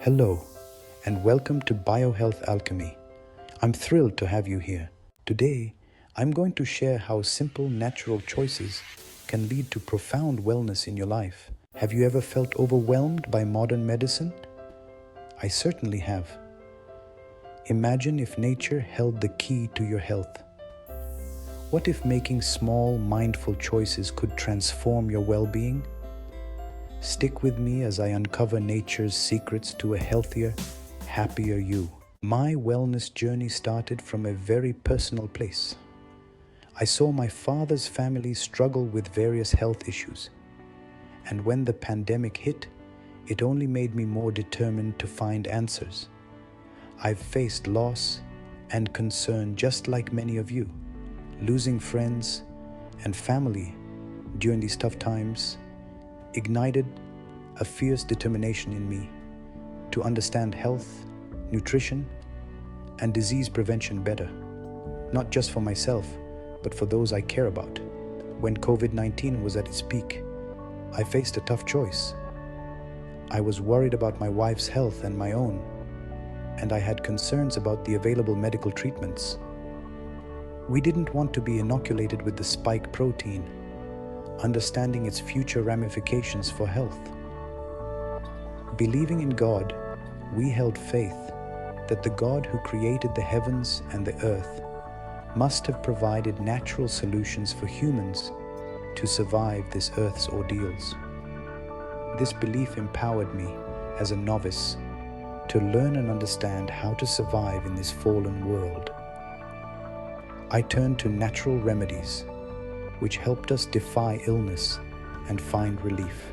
Hello, and welcome to BioHealth Alchemy. I'm thrilled to have you here. Today, I'm going to share how simple, natural choices can lead to profound wellness in your life. Have you ever felt overwhelmed by modern medicine? I certainly have. Imagine if nature held the key to your health. What if making small, mindful choices could transform your well-being? Stick with me as I uncover nature's secrets to a healthier, happier you. My wellness journey started from a very personal place. I saw my father's family struggle with various health issues. And when the pandemic hit, it only made me more determined to find answers. I've faced loss and concern just like many of you. Losing friends and family during these tough times ignited a fierce determination in me to understand health, nutrition, and disease prevention better, not just for myself, but for those I care about. When COVID-19 was at its peak, I faced a tough choice. I was worried about my wife's health and my own, and I had concerns about the available medical treatments. We didn't want to be inoculated with the spike protein, understanding its future ramifications for health. Believing in God, we held faith that the God who created the heavens and the earth must have provided natural solutions for humans to survive this earth's ordeals. This belief empowered me as a novice to learn and understand how to survive in this fallen world. I turned to natural remedies, which helped us defy illness and find relief.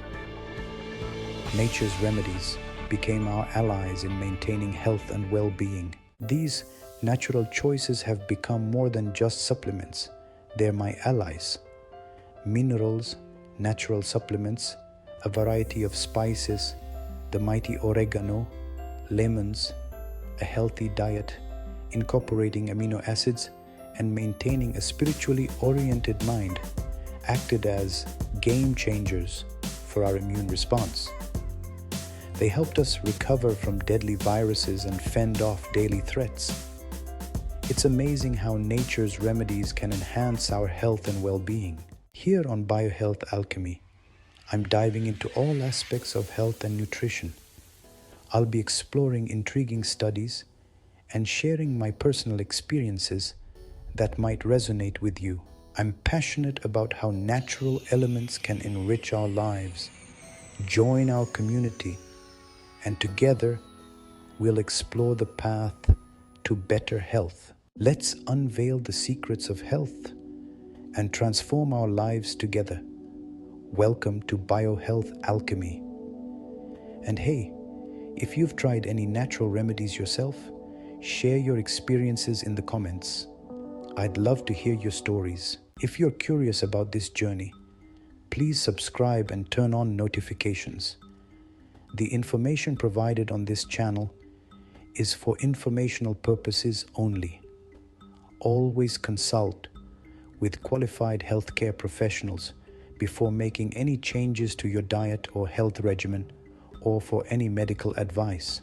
Nature's remedies became our allies in maintaining health and well-being. These natural choices have become more than just supplements. They're my allies. Minerals, natural supplements, a variety of spices, the mighty oregano, lemons, a healthy diet, incorporating amino acids, and maintaining a spiritually oriented mind acted as game changers for our immune response. They helped us recover from deadly viruses and fend off daily threats. It's amazing how nature's remedies can enhance our health and well-being. Here on BioHealth Alchemy, I'm diving into all aspects of health and nutrition. I'll be exploring intriguing studies and sharing my personal experiences that might resonate with you. I'm passionate about how natural elements can enrich our lives, join our community, and together we'll explore the path to better health. Let's unveil the secrets of health and transform our lives together. Welcome to BioHealth Alchemy. And hey, if you've tried any natural remedies yourself, share your experiences in the comments. I'd love to hear your stories. If you're curious about this journey, please subscribe and turn on notifications. The information provided on this channel is for informational purposes only. Always consult with qualified healthcare professionals before making any changes to your diet or health regimen or for any medical advice.